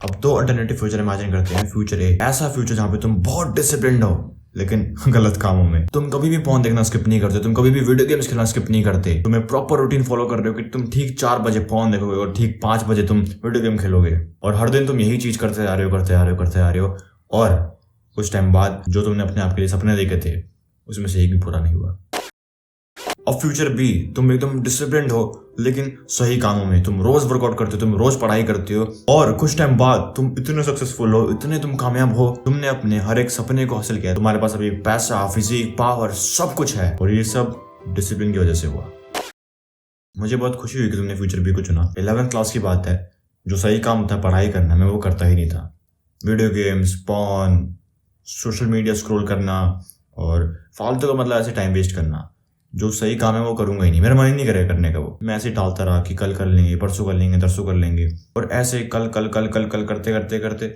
अब दो alternative future imagine करते हैं। फ्यूचर ए, ऐसा फ्यूचर जहाँ पे तुम बहुत डिसिप्लिन्ड हो लेकिन गलत कामों में। तुम कभी भी फोन देखना स्किप नहीं करते, तुम कभी भी वीडियो गेम्स खेलना स्किप नहीं करते, तुम्हें प्रॉपर रूटीन फॉलो कर रहे हो कि तुम ठीक 4 बजे फोन देखोगे और ठीक 5 बजे तुम वीडियो गेम खेलोगे। और हर दिन तुम यही चीज करते आ रहे हो और कुछ टाइम बाद जो तुमने अपने आप के लिए सपने देखे थे उसमें से एक भी पूरा नहीं हुआ। और फ्यूचर बी, तुम एकदम डिसिप्लिन्ड हो लेकिन सही कामों में, तुम रोज वर्कआउट करते हो, तुम रोज पढ़ाई करते हो और कुछ टाइम बाद तुम इतने सक्सेसफुल हो, इतने तुम कामयाब हो, तुमने अपने हर एक सपने को हासिल किया, तुम्हारे पास अभी पैसा, फिजिक, पावर सब कुछ है और ये सब डिसिप्लिन की वजह से हुआ। मुझे बहुत खुशी हुई कि तुमने फ्यूचर बी को चुना। 11th क्लास की बात है, जो सही काम था पढ़ाई करना, मैं वो करता ही नहीं था। Video games, porn, social media scroll करना और फालतू का मतलब ऐसे टाइम वेस्ट करना। जो सही काम है वो करूंगा ही नहीं, मेरा मन ही नहीं करेगा करने का। वो मैं ऐसे टालता रहा कि कल कर लेंगे, परसों कर लेंगे, तरसों कर लेंगे और ऐसे कल कल कल कल कल करते करते करते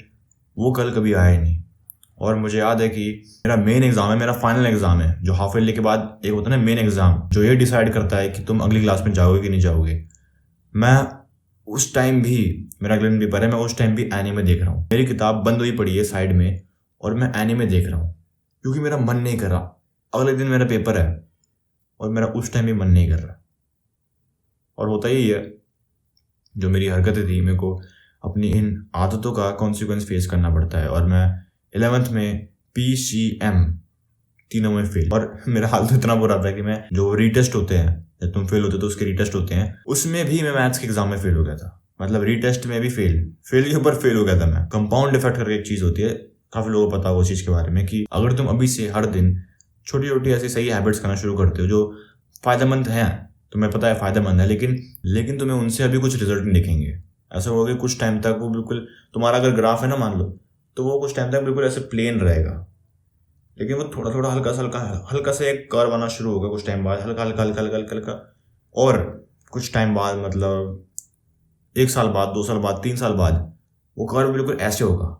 वो कल कभी आया ही नहीं। और मुझे याद है कि मेरा मेन एग्जाम है, मेरा फाइनल एग्जाम है, जो हाफ ईयरली के बाद एक होता है ना मेन एग्जाम, जो ये डिसाइड करता है कि तुम अगली क्लास में जाओगे कि नहीं जाओगे। मैं उस टाइम भी, मेरा अगले दिन पेपर है, मैं उस टाइम भी एनीमे देख रहा हूँ। मेरी किताब बंद हुई पड़ी है साइड में और मैं एनीमे देख रहा हूँ क्योंकि मेरा मन नहीं कर रहा। अगले दिन मेरा पेपर है और मेरा उस टाइम भी मन नहीं कर रहा। और होता ही है, जो मेरी हरकतें थी, मेरे को अपनी इन आदतों का कॉन्सिक्वेंस फेस करना पड़ता है। और मैं 11th में PCM तीनों में फेल। और मेरा हाल तो इतना बुरा था कि मैं, जो रीटेस्ट होते हैं, जब तुम फेल होते तो उसके रीटेस्ट होते हैं, उसमें भी मैं मैथ्स के एग्जाम में फेल हो गया था। मतलब रीटेस्ट में भी फेल के ऊपर फेल हो गया था मैं। कंपाउंड इफेक्ट करके एक चीज होती है, काफी लोगों को पता हो उस चीज के बारे में, कि अगर तुम अभी से हर दिन छोटी छोटी ऐसी सही हैबिट्स करना शुरू करते हो जो फायदेमंद हैं, तुम्हें पता है फायदेमंद है, लेकिन तुम्हें उनसे अभी कुछ रिजल्ट नहीं दिखेंगे। ऐसा होगा कि कुछ टाइम तक वो बिल्कुल, तुम्हारा अगर ग्राफ है ना मान लो, तो वो कुछ टाइम तक बिल्कुल ऐसे प्लेन रहेगा, लेकिन वो थोड़ा थोड़ा हल्का सा एक कर्व आना शुरू होगा कुछ टाइम बाद, हल्का हल्का हल्का हल्का हल्का हल्का। और कुछ टाइम बाद, मतलब 1 साल बाद, 2 साल बाद, 3 साल बाद, वो कर्व बिल्कुल ऐसे होगा।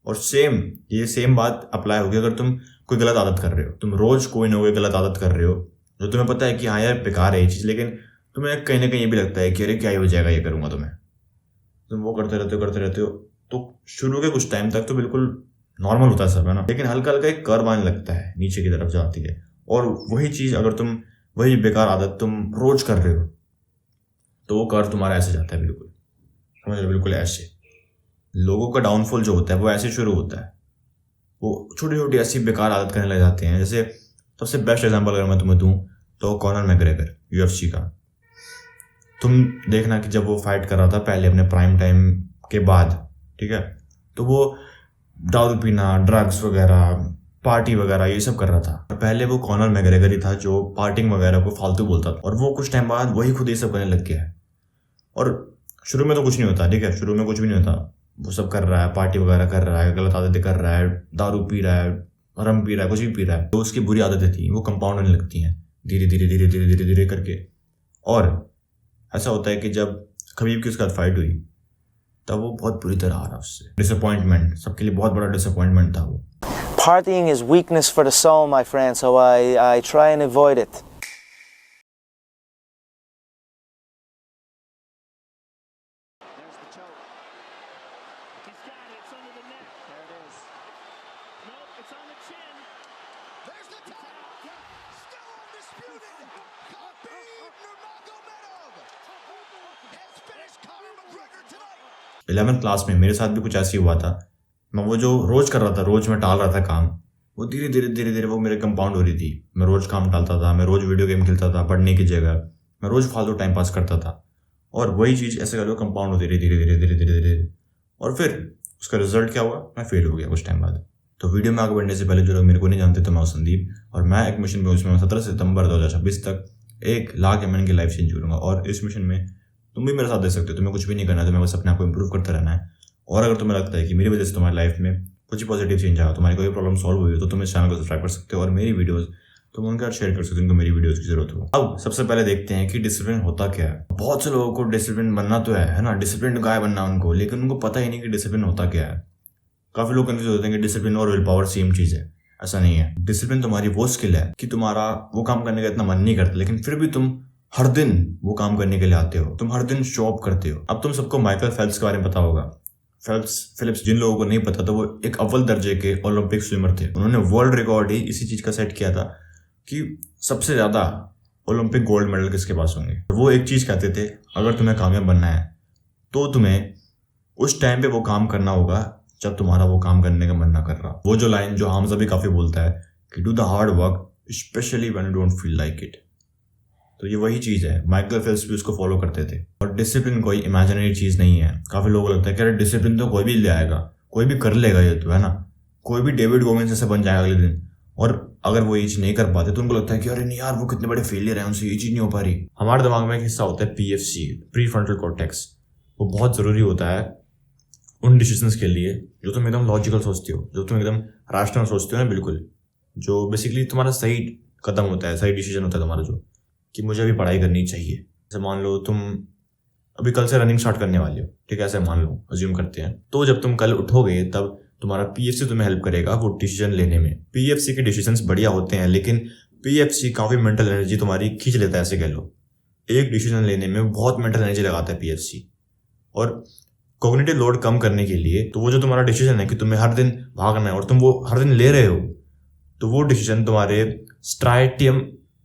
और सेम बात अप्लाई होगी अगर तुम कोई गलत आदत कर रहे हो। तुम रोज कोई ना कोई गलत आदत कर रहे हो जो तुम्हें पता है कि हाँ यार बेकार है ये चीज़, लेकिन तुम्हें कहीं ना कहीं ये भी लगता है कि अरे क्या ही हो जाएगा ये करूँगा। तुम वो करते रहते हो तो शुरू के कुछ टाइम तक तो बिल्कुल नॉर्मल होता है सब, है ना, लेकिन हल्का हल्का एक कर्व आने लगता है, नीचे की तरफ जाती है। और वही चीज़ अगर तुम, वही बेकार आदत तुम रोज कर रहे हो तो वो कर्व तुम्हारा ऐसे जाता है, बिल्कुल समझ लो, बिल्कुल ऐसे। लोगों का डाउनफॉल जो होता है वो ऐसे शुरू होता है, वो छोटी छोटी ऐसी बेकार आदत करने लग जाते हैं। जैसे सबसे बेस्ट एग्जांपल अगर मैं तुम्हें दूं तो कॉनर मैकग्रेगर, UFC का। तुम देखना कि जब वो फाइट कर रहा था पहले अपने प्राइम टाइम के बाद, ठीक है, तो वो दारू पीना, ड्रग्स वगैरह, पार्टी वगैरह ये सब कर रहा था। पहले वो कॉनर मैकग्रेगर ही था जो पार्टिंग वगैरह को फालतू बोलता था, और वो कुछ टाइम बाद वही खुद ये सब करने लग गया है। और शुरू में तो कुछ नहीं होता, ठीक है, शुरू में कुछ भी नहीं होता, वो सब कर रहा है, पार्टी वगैरह कर रहा है, गलत आदतें कर रहा है, दारू पी रहा है, रम पी रहा है, कुछ भी पी रहा है, तो उसकी बुरी आदतें थी वो कंपाउंड होने लगती हैं धीरे धीरे धीरे धीरे धीरे धीरे करके। और ऐसा होता है कि जब खबीब की उसके साथ फाइट हुई तब वो बहुत बुरी तरह आ रहा, उससे डिसअपॉइंटमेंट, सबके लिए बहुत बड़ा डिसअपॉइंटमेंट था वो। Partying is weakness for the soul, my friend, so I try and avoid it. There's the tap. Still undisputed. Khabib Nurmagomedov has finished Conor McGregor tonight. 11th class में मेरे साथ भी कुछ ऐसे ही हुआ था। मैं वो जो रोज कर रहा था, रोज मैं टाल रहा था काम, वो धीरे धीरे वो मेरे कंपाउंड हो रही थी। मैं रोज काम टालता था, मैं रोज वीडियो गेम खेलता था पढ़ने की जगह, मैं रोज फालतू टाइम पास करता था, और वही चीज़ ऐसे करके कंपाउंड होती रही धीरे धीरे। और फिर उसका रिजल्ट क्या हुआ, मैं फेल हो गया कुछ टाइम बाद। तो वीडियो में आगे बढ़ने से पहले जो लोग मेरे को नहीं जानते तो मैं संदीप, और मैं एक मिशन पे, उसमें 17 सितंबर 2026 तक 1 लाख एमएन की लाइफ चेंज करूँगा। और इस मिशन में तुम भी मेरे साथ दे सकते हो, तुम्हें कुछ भी नहीं करना है, तुम्हें बस अपने आप को इंप्रूव करते रहना है। और अगर तुम्हें लगता है कि मेरी वजह से तुम्हारी लाइफ में कुछ पॉजिटिव चेंज आया, तुम्हारी कोई प्रॉब्लम सॉल्व हुई हो, तो तुम इस चैनल को सब्सक्राइब कर सकते हो और मेरी वीडियोस तुम उनके साथ शेयर कर सकते हो जिनको मेरी वीडियोस की जरूरत हो। अब सबसे पहले देखते हैं कि डिसिप्लिन होता क्या है। बहुत से लोगों को डिसिप्लिन बनना तो है ना, डिसिप्लिन गाय बनना उनको, लेकिन उनको पता ही नहीं कि डिसिप्लिन होता क्या है। काफी लोग कंफ्यूज होते हैं कि डिसिप्लिन और विल पावर सेम चीज है। ऐसा नहीं है। डिसिप्लिन तुम्हारी वो स्किल है कि तुम्हारा वो काम करने का इतना मन नहीं करता, लेकिन फिर भी तुम हर दिन वो काम करने के लिए आते हो, तुम हर दिन शो अप करते हो। अब तुम सबको माइकल फेल्प्स के बारे में पता होगा, फिलिप्स जिन लोगों को नहीं पता तो वो एक अव्वल दर्जे के ओलंपिक स्विमर थे। उन्होंने वर्ल्ड रिकॉर्ड ही इसी चीज़ का सेट किया था कि सबसे ज़्यादा ओलंपिक गोल्ड मेडल किसके पास होंगे। वो एक चीज़ कहते थे, अगर तुम्हें कामयाब बनना है तो तुम्हें उस टाइम पे वो काम करना होगा जब तुम्हारा वो काम करने का मन ना कर रहा। वो जो लाइन जो हामजा भी काफ़ी बोलता है कि do the hard work specially when you don't feel like it, तो ये वही चीज़ है। माइकल फेल्प्स भी उसको फॉलो करते थे। और डिसिप्लिन कोई इमेजिनरी चीज़ नहीं है। काफ़ी लोगों को लगता है कि अरे डिसिप्लिन तो कोई भी ले आएगा, कोई भी कर लेगा ये तो, है ना, कोई भी डेविड गोगिंस जैसे बन जाएगा अगले दिन। और अगर वो ये चीज़ नहीं कर पाते तो उनको लगता है कि अरे नहीं यार वो कितने बड़े फेलियर हैं, उनसे ये चीज़ नहीं हो पा रही। हमारे दिमाग में एक हिस्सा होता है PFC, प्री फ्रंटल कॉर्टेक्स। वो बहुत ज़रूरी होता है उन डिसीजंस के लिए जो तुम एकदम लॉजिकल सोचते हो, जो तुम एकदम रैशनल सोचते हो ना, बिल्कुल, जो बेसिकली तुम्हारा सही कदम होता है, सही डिसीजन होता है तुम्हारा, जो कि मुझे अभी पढ़ाई करनी चाहिए। जैसे मान लो तुम अभी कल से रनिंग स्टार्ट करने वाले हो, ठीक है, ऐसे मान लो, अज्यूम करते हैं। तो जब तुम कल उठोगे तब तुम्हारा PFC तुम्हें हेल्प करेगा वो डिसीजन लेने में। PFC के डिसीजंस बढ़िया होते हैं, लेकिन PFC काफ़ी मेंटल एनर्जी तुम्हारी खींच लेता है, ऐसे कह लो। एक डिसीजन लेने में बहुत मेंटल एनर्जी लगाता है PFC। और कॉग्निटिव लोड कम करने के लिए तो वो जो तुम्हारा डिसीजन है कि तुम्हें हर दिन भागना है और तुम वो हर दिन ले रहे हो, तो वो डिसीजन तुम्हारे स्ट्राइटियम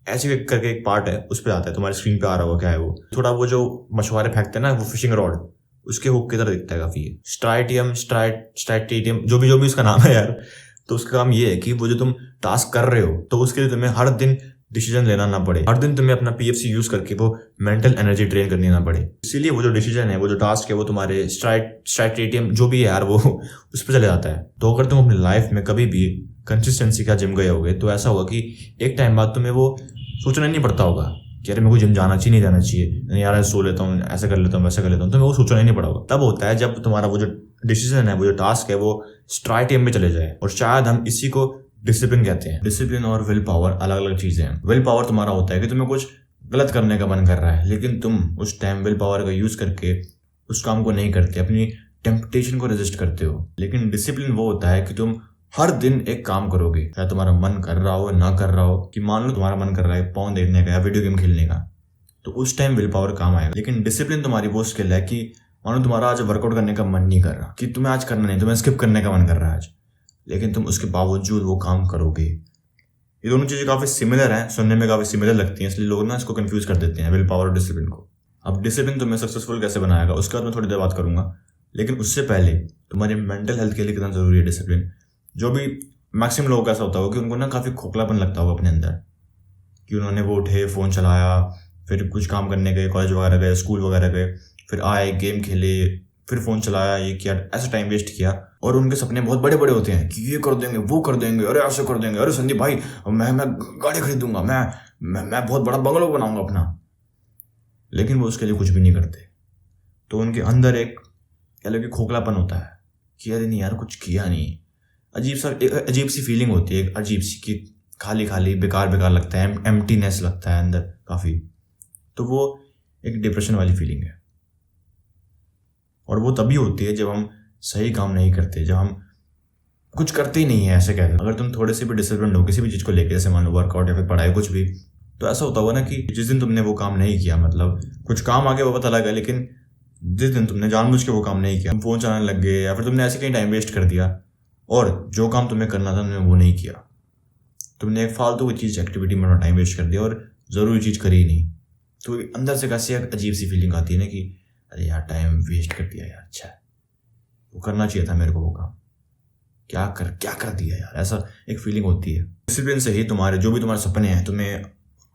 ऐसे करके एक पार्ट है, उस पर आता है। तुम्हारी स्क्रीन पे आ रहा होगा, क्या है वो, थोड़ा वो जो मछुआरे फेंकते हैं ना, वो फिशिंग रॉड, उसके हुक की तरह दिखता है काफी। स्ट्राइटियम जो भी उसका नाम है यार। तो उसका काम ये है कि वो जो तुम टास्क कर रहे हो तो उसके लिए तुम्हें हर दिन डिसीजन लेना ना पड़े, हर दिन तुम्हें अपना PFC यूज करके वो मेंटल एनर्जी ट्रेन करनी ना पड़े। इसीलिए वो जो डिसीजन है, वो जो टास्क है, वो तुम्हारे स्ट्राइटियम जो भी है यार, वो उस पर चले जाता है। तो अगर तुम अपनी लाइफ में कभी भी कंसिस्टेंसी का जिम गए होगे तो ऐसा होगा कि एक टाइम बाद तुम्हें वो सोचना नहीं पड़ता होगा कि अरे मेरे को जिम जाना चाहिए, नहीं जाना चाहिए, नहीं यार सो लेता हूँ, ऐसा कर लेता हूँ, वैसा कर लेता हूँ, तुम्हें वो सोचना ही नहीं पड़ा होगा। तब होता है जब तुम्हारा वो जो डिसीजन है, वो जो टास्क है, वो स्ट्राइटियम में चले जाए। और शायद हम इसी को डिसिप्लिन कहते हैं। डिसिप्लिन और विल पावर अलग अलग चीजें हैं। विल पावर तुम्हारा होता है कि तुम्हें कुछ गलत करने का मन कर रहा है, लेकिन तुम उस टाइम विल पावर का यूज करके उस काम को नहीं करते, अपनी टेम्पटेशन को रेजिस्ट करते हो। लेकिन डिसिप्लिन वो होता है कि तुम हर दिन एक काम करोगे, चाहे तुम्हारा मन कर रहा हो ना कर रहा हो। कि मान लो तुम्हारा मन कर रहा है पॉर्न देखने का या वीडियो गेम खेलने का, तो उस टाइम विल पावर काम आएगा। लेकिन डिसिप्लिन तुम्हारी वो स्किल है कि मान लो तुम्हारा आज वर्कआउट करने का मन नहीं कर रहा, कि तुम्हें आज करना नहीं, तुम्हें स्किप करने का मन कर रहा है आज, लेकिन तुम उसके बावजूद वो काम करोगे। ये दोनों चीज़ें काफ़ी सिमिलर हैं, सुनने में काफ़ी सिमिलर लगती हैं, इसलिए लोग ना इसको कंफ्यूज कर देते हैं, विल पावर और डिसिप्लिन को। अब डिसिप्लिन तुम्हें सक्सेसफुल कैसे बनाएगा उसके बाद मैं थोड़ी देर बात करूंगा, लेकिन उससे पहले तुम्हारी मेंटल हेल्थ के लिए कितना ज़रूरी है डिसिप्लिन। जो भी मैक्सिमम लोगों का ऐसा होता होगा कि उनको ना काफ़ी खोखलापन लगता होगा अपने अंदर, कि उन्होंने वो उठे, फ़ोन चलाया, फिर कुछ काम करने गए, कॉलेज वगैरह गए, स्कूल वगैरह गए, फिर आए, गेम खेले, फिर फ़ोन चलाया, ये किया, ऐसा टाइम वेस्ट किया। और उनके सपने बहुत बड़े बड़े होते हैं कि ये कर देंगे, वो कर देंगे, अरे ऐसे कर देंगे, अरे संदीप भाई मैं गाड़ी खरीदूंगा, मैं बहुत बड़ा बंगलो बनाऊंगा अपना। लेकिन वो उसके लिए कुछ भी नहीं करते। तो उनके अंदर एक कह लो कि खोखलापन होता है कि अरे नहीं यार कुछ किया नहीं, अजीब सी फीलिंग होती है, अजीब सी कि खाली खाली बेकार बेकार लगता है, एम्प्टीनेस लगता है अंदर काफ़ी। तो वो एक डिप्रेशन वाली फीलिंग है। और वो तभी होती है जब हम सही काम नहीं करते, जब हम कुछ करते ही नहीं है, ऐसे कहते हैं। अगर तुम थोड़े से भी डिसिप्लिन हो किसी भी चीज़ को लेकर, जैसे मान लो वर्कआउट या फिर पढ़ाई कुछ भी, तो ऐसा होता होगा ना कि जिस दिन तुमने वो काम नहीं किया, मतलब कुछ काम आगे वो पता लगा, लेकिन जिस दिन तुमने जानबूझ के वो काम नहीं किया, तुम फोन चलाने लग गए या फिर तुमने ऐसे कहीं टाइम वेस्ट कर दिया और जो काम तुम्हें करना था तुमने वो नहीं किया, तुमने एक फालतू की चीज़ एक्टिविटी में टाइम वेस्ट कर दिया और ज़रूरी चीज़ करी ही नहीं, तो अंदर से कैसी एक अजीब सी फीलिंग आती है ना कि अरे यार टाइम वेस्ट कर दिया यार, अच्छा वो करना चाहिए था मेरे को वो काम, क्या कर दिया यार, ऐसा एक फीलिंग होती है। डिसिप्लिन से ही तुम्हारे जो भी तुम्हारे सपने हैं, तुम्हें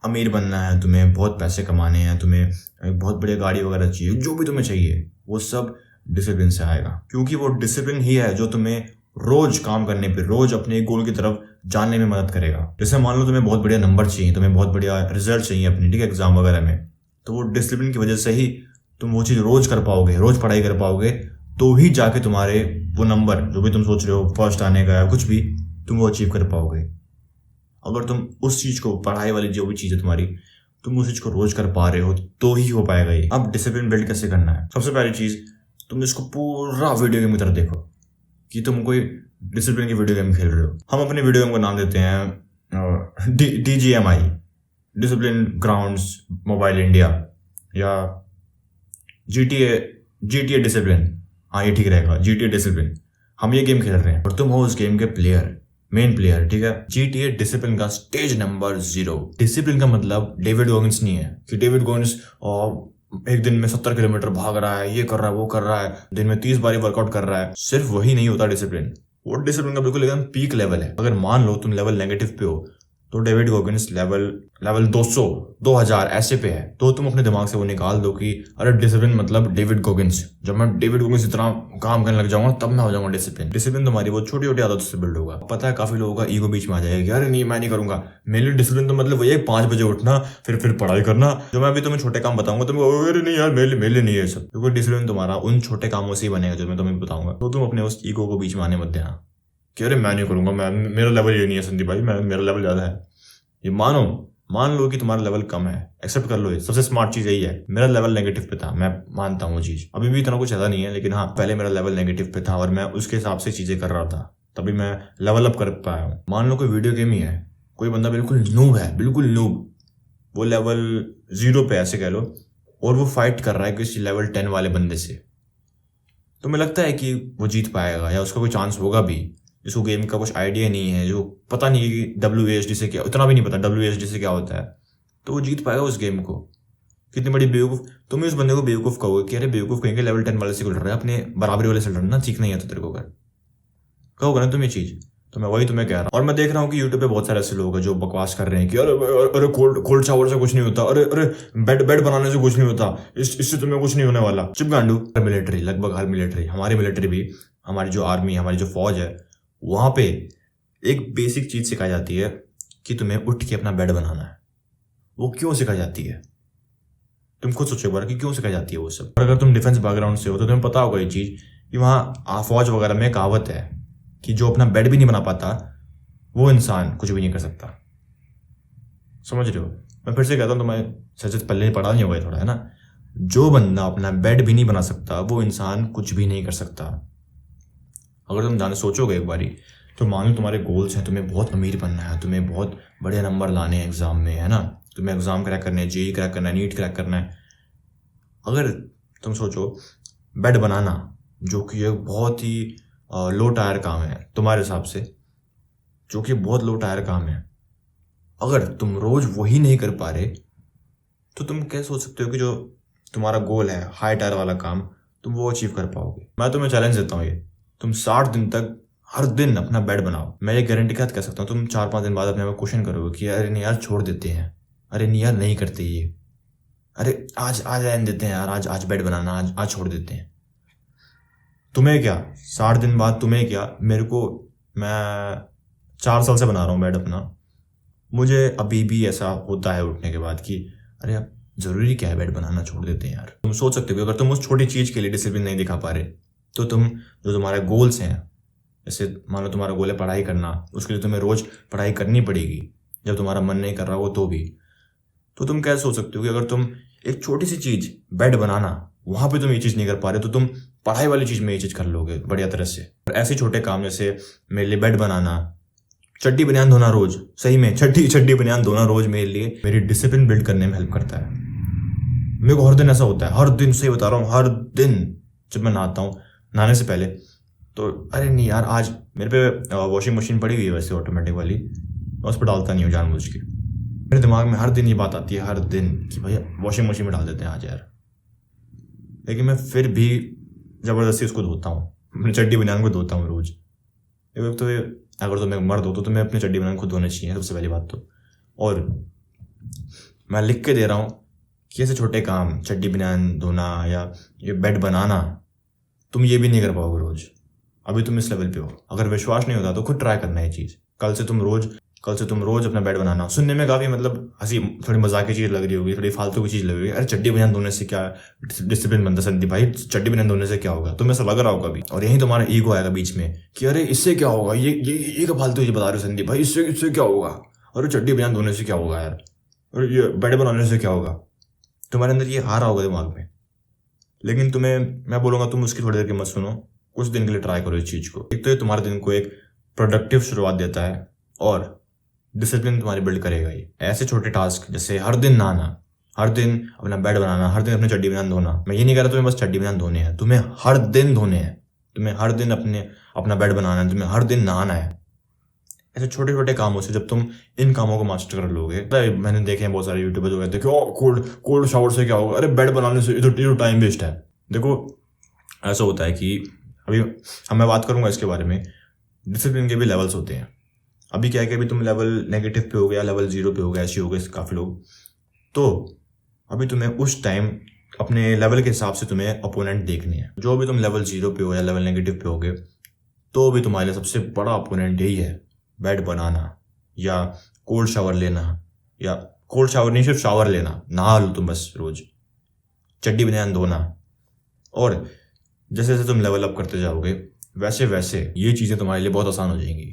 अमीर बनना है, तुम्हें बहुत पैसे कमाने हैं, तुम्हें एक बहुत बढ़िया गाड़ी वगैरह चाहिए, जो भी तुम्हें चाहिए वो सब डिसिप्लिन से आएगा। क्योंकि वो डिसिप्लिन ही है जो तुम्हें रोज काम करने पे, रोज अपने गोल की तरफ जाने में मदद करेगा। जैसे मान लो तुम्हें बहुत बढ़िया नंबर चाहिए, तुम्हें बहुत बढ़िया रिजल्ट चाहिए अपनी, ठीक है, एग्जाम वगैरह में, तो वो डिसिप्लिन की वजह से ही तुम वो चीज़ रोज कर पाओगे, रोज पढ़ाई कर पाओगे, तो ही जाके तुम्हारे वो नंबर जो भी तुम सोच रहे हो फर्स्ट आने का या कुछ भी, तुम वो अचीव कर पाओगे। अगर तुम उस चीज़ को, पढ़ाई वाली जो भी चीज़ है तुम्हारी, तुम उस चीज़ को रोज कर पा रहे हो तो ही हो पाएगा ये। अब डिसिप्लिन बिल्ड कैसे करना है? सबसे पहली चीज़, तुम इसको पूरा वीडियो गेम की तरह देखो कि तुम कोई डिसिप्लिन की वीडियो गेम खेल रहे हो। हम अपने वीडियो गेम का नाम देते हैं DGMI, discipline grounds mobile India, या GTA डिसिप्लिन, हाँ ये ठीक रहेगा, GTA डिसिप्लिन। हम ये गेम खेल रहे हैं और तुम हो उस गेम के प्लेयर, मेन प्लेयर, ठीक है। GTA डिसिप्लिन का स्टेज नंबर 0। डिसिप्लिन का मतलब डेविड गोगिंस नहीं है कि डेविड गोगिंस एक दिन में 70 किलोमीटर भाग रहा है, ये कर रहा है, वो कर रहा है, दिन में 30 बारी वर्कआउट कर रहा है। सिर्फ वही नहीं होता डिसिप्लिन। वो डिसिप्लिन का बिल्कुल एकदम पीक लेवल है। अगर मान लो तुम लेवल नेगेटिव पे हो तो डेविड गोगिंस लेवल 200 2000 ऐसे पे है, तो तुम अपने दिमाग से वो निकाल दो कि अरे डिसिप्लिन मतलब डेविड गोगिंस। जब मैं डेविड गोगिंस इतना काम करने लग जाऊंगा तब मैं हो जाऊंगा डिसिप्लिन। डिसिप्लिन तुम्हारी वो छोटी छोटी आदतों से बिल्ड होगा। पता है काफी लोगों का ईगो बीच में आ जाएगा कि अरे नहीं मैं नहीं करूंगा। मेरे लिए डिसिप्लिन तो मतलब वही है 5 बजे उठना, फिर पढ़ाई करना। जो मैं अभी तुम्हें छोटे काम बताऊंगा तुम अरे नहीं यार मेरे लिए नहीं है सब, क्योंकि डिसिप्लिन तुम्हारा उन छोटे कामों से ही बनेगा जो मैं तुम्हें बताऊंगा। तो तुम अपने उस ईगो को बीच में आने मत देना कि अरे मैं नहीं करूंगा, मेरा लेवल ये नहीं है संदीप भाई, मेरा लेवल ज्यादा है। ये मान लो कि तुम्हारा लेवल कम है, एक्सेप्ट कर लो। ये सबसे स्मार्ट चीज यही है। मेरा लेवल नेगेटिव पे था, मैं मानता हूँ वो चीज। अभी भी इतना कुछ ज्यादा नहीं है, लेकिन हाँ पहले मेरा लेवल नेगेटिव पे था और मैं उसके हिसाब से चीजें कर रहा था, तभी मैं लेवल अप कर पाया हूँ। मान लो कोई वीडियो गेम ही है, कोई बंदा बिल्कुल नूब है, बिल्कुल नूब, वो लेवल 0 पे ऐसे कह लो, और वो फाइट कर रहा है किसी लेवल 10 वाले बंदे से, तो मुझे लगता है कि वो जीत पाएगा या उसका कोई चांस होगा भी। जिसको गेम का कुछ आइडिया नहीं है, जो पता नहीं कि WASD से क्या, उतना भी नहीं पता WASD से क्या होता है, तो वो जीत पाएगा उस गेम को। कितनी बड़ी बेवकूफ। तुम उस बंदे को बेवकूफ कहोगे कि अरे बेवकूफ कहेंगे लेवल 10 वाले से लड़ रहा है, अपने बराबरी वाले से लड़ना सीखना ही है तो तेरे को कर कहोगे ना तुम ये चीज। तो मैं वही तुम्हें कह रहा हूँ। और मैं देख रहा हूँ कि यूट्यूब पे बहुत सारे ऐसे लोग हैं जो बकवास कर रहे हैं कि अरे कोल्ड शावर से कुछ नहीं होता, अरे बेड बनाने से कुछ नहीं होता, इससे तुम्हें कुछ नहीं होने वाला। चुप गांडू। मिलिट्री, लगभग हर मिलिट्री, हमारी मिलिट्री भी, हमारी जो आर्मी, हमारी जो फौज है, वहां पे एक बेसिक चीज सिखाई जाती है कि तुम्हें उठ के अपना बेड बनाना है। वो क्यों सिखाई जाती है तुम खुद सोचो एक बार कि क्यों सिखाई जाती है वो सब। और अगर तुम डिफेंस बैकग्राउंड से हो तो तुम्हें पता होगा ये चीज कि वहाँ फौज वगैरह में कहावत है कि जो अपना बेड भी नहीं बना पाता वो इंसान कुछ भी नहीं कर सकता। समझ रहे हो? मैं फिर से कहता हूँ, तुम्हें सच पहले पढ़ा नहीं होगा थोड़ा, है ना। जो बंदा अपना बेड भी नहीं बना सकता वो इंसान कुछ भी नहीं कर सकता। अगर तुम जाने सोचोगे एक बारी, तो मान लो तुम्हारे गोल्स हैं, तुम्हें बहुत अमीर बनना है, तुम्हें बहुत बड़े नंबर लाने हैं एग्जाम में, है ना, तुम्हें एग्जाम क्रैक करना है, JEE क्रैक करना है, नीट क्रैक करना है। अगर तुम सोचो बेड बनाना, जो कि एक बहुत ही लो टायर काम है तुम्हारे हिसाब से, जो कि बहुत लो टायर काम है, अगर तुम रोज वही नहीं कर पा रहे तो तुम क्या सोच सकते हो कि जो तुम्हारा गोल है हाई टायर वाला काम, तुम वो अचीव कर पाओगे? मैं तुम्हें चैलेंज देता हूँ, ये तुम 60 दिन तक हर दिन अपना बेड बनाओ। मैं ये गारंटी के साथ कह सकता हूँ तुम 4-5 दिन बाद अपने आप क्वेश्चन करोगे कि अरे नहीं यार छोड़ देते हैं, अरे नहीं यार नहीं करते ये, अरे आज रहने देते हैं यार, आज बेड बनाना आज छोड़ देते हैं। तुम्हें क्या 60 दिन बाद, तुम्हें क्या, मेरे को, मैं 4 साल से बना रहा हूँ बेड अपना, मुझे अभी भी ऐसा होता है उठने के बाद कि अरे अब जरूरी क्या है बेड बनाना, छोड़ देते हैं यार। तुम सोच सकते हो अगर तुम उस छोटी चीज के लिए डिसिप्लिन नहीं दिखा पा रहे तो तुम जो तुम्हारे गोल्स हैं, जैसे मान लो तुम्हारा गोल है पढ़ाई करना, उसके लिए तुम्हें रोज पढ़ाई करनी पड़ेगी जब तुम्हारा मन नहीं कर रहा हो तो भी, तो तुम क्या सोच सकते हो कि अगर तुम एक छोटी सी चीज बेड बनाना, वहां पे तुम ये चीज नहीं कर पा रहे तो तुम पढ़ाई वाली चीज में ये चीज कर लोगे बढ़िया तरह से। और ऐसे छोटे काम जैसे मेरे लिए बेड बनाना, चड्डी बनियान धोना रोज, सही में चड्डी बनियान धोना रोज मेरे लिए मेरी डिसिप्लिन बिल्ड करने में हेल्प करता है। मेरे को हर दिन ऐसा होता है, हर दिन, सही बता रहा हूँ, हर दिन जब मैं नहाता हूँ, नहाने से पहले तो अरे नहीं यार आज मेरे पे वॉशिंग मशीन पड़ी हुई है वैसे ऑटोमेटिक वाली, मैं उस पर डालता नहीं हूँ जानबूझ के। मेरे दिमाग में हर दिन ये बात आती है, हर दिन, कि भैया वॉशिंग मशीन में डाल देते हैं आज यार, लेकिन मैं फिर भी ज़बरदस्ती उसको धोता हूँ, अपनी चड्डी बनियान को धोता हूँ रोज। एक तो अगर तुम्हें मर्द हो तो तुम्हें अपनी चड्डी बनियान खुद धोने चाहिए सबसे पहली बात तो। और मैं लिख के दे रहा हूँ कि ऐसे छोटे काम, चड्डी बनियान धोना या ये बेड बनाना, तुम ये भी नहीं कर पाओगे रोज। अभी तुम इस लेवल पे हो, अगर विश्वास नहीं होता तो खुद ट्राई करना है चीज। कल से तुम रोज अपना बेड बनाना। सुनने में काफी मतलब हंसी, थोड़ी मजाक की चीज लग रही होगी, थोड़ी फालतू की चीज लग रही है, अरे चड्डी बनियान धोने से क्या डिसिप्लिन बनता संदीप भाई, चड्डी बनियान धोने से क्या होगा, तुम्हें ऐसा लग रहा होगा भी। और यही तुम्हारा ईगो आएगा बीच में कि अरे इससे क्या होगा, ये क्या फालतू चीज बता रहे हो संदीप भाई, इससे क्या होगा, अरे चड्डी बनियान धोने से क्या होगा यार, अरे ये बेड बनाने से क्या होगा। तुम्हारे अंदर ये आ रहा होगा दिमाग में, लेकिन तुम्हें मैं बोलूंगा तुम उसकी थोड़ी देर की मत सुनो, कुछ दिन के लिए ट्राई करो इस चीज को। एक तो ये तुम्हारे दिन को एक प्रोडक्टिव शुरुआत देता है और डिसिप्लिन तुम्हारी बिल्ड करेगा। ये ऐसे छोटे टास्क जैसे हर दिन नहाना, हर दिन अपना बेड बनाना, हर दिन अपने चड्डी बनाना धोना। मैं ये नहीं कह रहा तुम्हें बस चड्डी बनाना धोने हैं, तुम्हें हर दिन धोने हैं, तुम्हें हर दिन अपना बेड बनाना है, तुम्हें हर दिन नहाना है। ऐसे छोटे छोटे कामों से जब तुम इन कामों को मास्टर कर लोगे, मैंने देखे हैं बहुत सारे यूट्यूबर जो कहते हैं कि कोल्ड शावर से क्या होगा, अरे बेड बनाने से ये तो टाइम वेस्ट है। देखो ऐसा होता है कि अभी मैं बात करूंगा इसके बारे में, डिसिप्लिन के भी लेवल्स होते हैं। अभी क्या है कि अभी तुम लेवल नेगेटिव पे हो गया, लेवल 0 पे हो गया, ऐसे हो गए काफ़ी लोग। तो अभी तुम्हें उस टाइम अपने लेवल के हिसाब से तुम्हें अपोनेंट देखने हैं। जो भी तुम लेवल 0 पे हो या लेवल नेगेटिव पे होगे, तो भी तुम्हारे लिए सबसे बड़ा अपोनेंट यही है, बेड बनाना या कोल्ड शावर लेना। या कोल्ड शावर नहीं, सिर्फ शावर लेना, नहा लो तुम बस रोज, चड्डी बनियान धोना। और जैसे जैसे तुम लेवल अप करते जाओगे वैसे वैसे ये चीज़ें तुम्हारे लिए बहुत आसान हो जाएंगी।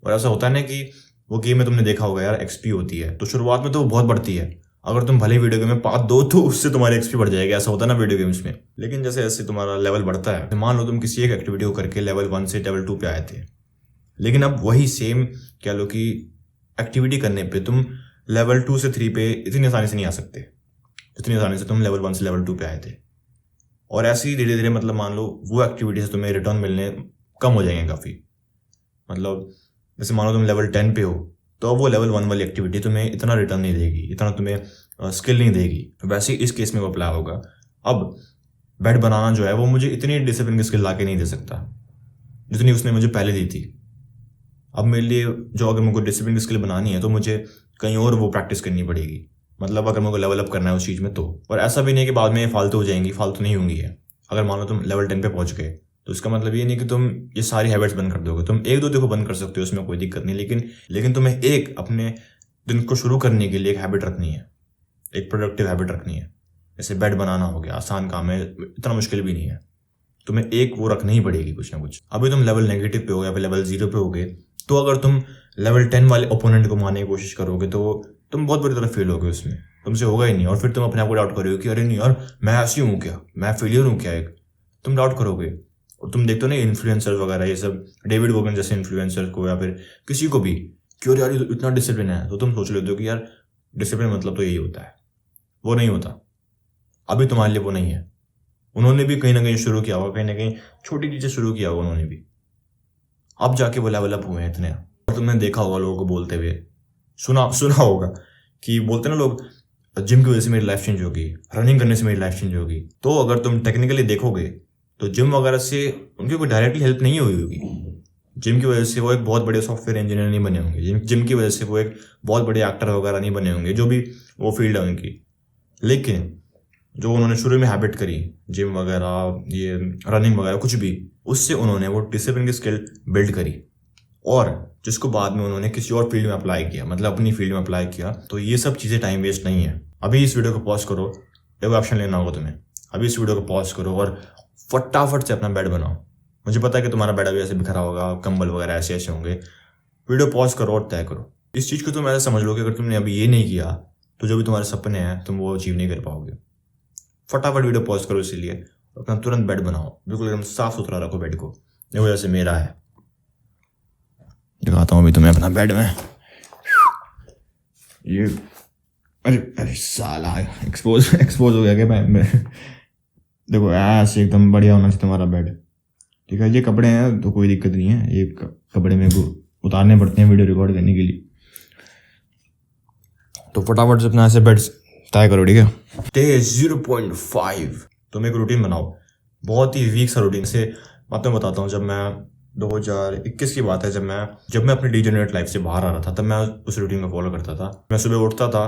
और ऐसा होता है ना कि वो गेम में तुमने देखा होगा यार, एक्सपी होती है तो शुरुआत में तो वो बहुत बढ़ती है। अगर तुम भले वीडियो गेम में 5-2 तो उससे तुम्हारी एक्सपी बढ़ जाएगी, ऐसा होता है ना वीडियो गेम्स में। लेकिन जैसे जैसे तुम्हारा लेवल बढ़ता है, तो मान लो तुम किसी एक एक्टिविटी को करके लेवल 1 से लेवल 2 पे आए थे, लेकिन अब वही सेम कह लो कि एक्टिविटी करने पे तुम लेवल 2 से 3 पे इतनी आसानी से नहीं आ सकते जितनी आसानी से तुम लेवल 1 से लेवल 2 पे आए थे। और ऐसे ही धीरे धीरे मतलब मान लो वो एक्टिविटी से तुम्हें रिटर्न मिलने कम हो जाएंगे काफ़ी। मतलब जैसे मान लो तुम लेवल 10 पे हो, तो अब वो लेवल 1 वाली एक्टिविटी तुम्हें इतना रिटर्न नहीं देगी, इतना तुम्हें स्किल नहीं देगी। वैसे ही इस केस में वो अप्लाई होगा। अब बेड बनाना जो है वो मुझे इतनी डिसिप्लिन की स्किल ला के नहीं दे सकता जितनी उसने मुझे पहले दी थी। अब मेरे लिए जो अगर मुझे डिसिप्लिन की स्किल बनानी है तो मुझे कहीं और वो प्रैक्टिस करनी पड़ेगी। मतलब अगर मुझे लेवल अप करना है उस चीज़ में तो। और ऐसा भी नहीं कि बाद में फालतू हो जाएंगी, फालतू नहीं होंगी है। अगर मान लो तुम लेवल 10 पे पहुंच गए तो इसका मतलब ये नहीं कि तुम ये सारी हैबिट्स बंद कर दोगे। तुम 1-2 देखो बंद कर सकते हो, उसमें कोई दिक्कत नहीं। लेकिन तुम्हें एक अपने दिन को शुरू करने के लिए एक हैबिट रखनी है, एक प्रोडक्टिव हैबिट रखनी है। जैसे बेड बनाना हो गया, आसान काम है, इतना मुश्किल भी नहीं है, तुम्हें एक वो रखनी ही पड़ेगी कुछ ना कुछ। अभी तुम लेवल नेगेटिव पे हो या फिर लेवल 0 पे हो गए, तो अगर तुम लेवल 10 वाले ओपोनेंट को मारने की कोशिश करोगे तो तुम बहुत बुरी तरह फेल होगे, उसमें तुमसे होगा ही नहीं। और फिर तुम अपने आप को डाउट करोगे कि अरे नहीं यार, मैं ऐसी हूँ क्या, मैं फेलियर हूँ क्या, एक तुम डाउट करोगे। और तुम देखते हो ना इन्फ्लुएंसर्स वगैरह, ये सब डेविड वोगन जैसे इन्फ्लुएंसर को या फिर किसी को भी कि यार ये इतना डिसिप्लिन है, तो तुम सोच लेते हो कि यार डिसिप्लिन मतलब तो यही होता है। वो नहीं होता। अभी तुम्हारे लिए वो नहीं है। उन्होंने भी कहीं ना कहीं शुरू किया होगा, कहीं ना कहीं छोटी चीज़ें शुरू किया होगा उन्होंने भी, अब जाके वो लेवल अप हुए हैं इतने। और तुमने देखा होगा लोगों को बोलते हुए, सुना होगा कि बोलते ना लोग, जिम की वजह से मेरी लाइफ चेंज होगी, रनिंग करने से मेरी लाइफ चेंज होगी। तो अगर तुम टेक्निकली देखोगे तो जिम वगैरह से उनकी कोई डायरेक्टली हेल्प नहीं हुई होगी। जिम की वजह से वो एक बहुत बड़े सॉफ्टवेयर इंजीनियर नहीं बने होंगे, जिम की वजह से वो एक बहुत बड़े एक्टर वगैरह नहीं बने होंगे, जो भी वो फील्ड है उनकी। लेकिन जो उन्होंने शुरू में हैबिट करी, जिम वगैरह, ये रनिंग वगैरह कुछ भी, उससे उन्होंने वो डिसिप्लिन की स्किल बिल्ड करी, और जिसको बाद में उन्होंने किसी और फील्ड में अप्लाई किया, मतलब अपनी फील्ड में अप्लाई किया। तो ये सब चीज़ें टाइम वेस्ट नहीं है। अभी इस वीडियो को पॉज करो, एक ऑप्शन लेना होगा तुम्हें, अभी इस वीडियो को पॉज करो और फटाफट से अपना बेड बनाओ। मुझे पता है कि तुम्हारा बेड अभी ऐसे बिखरा होगा, कंबल वगैरह ऐसे ऐसे होंगे। वीडियो पॉज करो और तय करो। इस चीज़ को तुम ऐसा समझ लो कि अगर तुमने अभी ये नहीं किया तो जो भी तुम्हारे सपने हैं तुम वो अचीव नहीं कर पाओगे। फटाफट वीडियो पॉज करो इसीलिए, अपना तुरंत बेड बनाओ, बिल्कुल एकदम साफ सुथरा रखो बेड को। देखो जैसे मेरा है, दिखाता हूँ अभी तुम्हें अपना बेड में। ये अरे साला एक्सपोज हो गया क्या मैं देखो ऐसे एकदम बढ़िया होना चाहिए तुम्हारा बेड, ठीक है। ये कपड़े हैं तो कोई दिक्कत नहीं है, ये कपड़े मेरे को उतारने पड़ते हैं वीडियो रिकॉर्ड करने के लिए। तो फटाफट से अपना ऐसे बेड तय करो, ठीक है। डे 0.5 तुम एक रूटीन बनाओ, बहुत ही वीक सा रूटीन। से बात मैं बताता हूँ, जब मैं 2021 की बात है, जब मैं अपनी डीजेनरेट लाइफ से बाहर आ रहा था, तब मैं उस रूटीन को फॉलो करता था। मैं सुबह उठता था,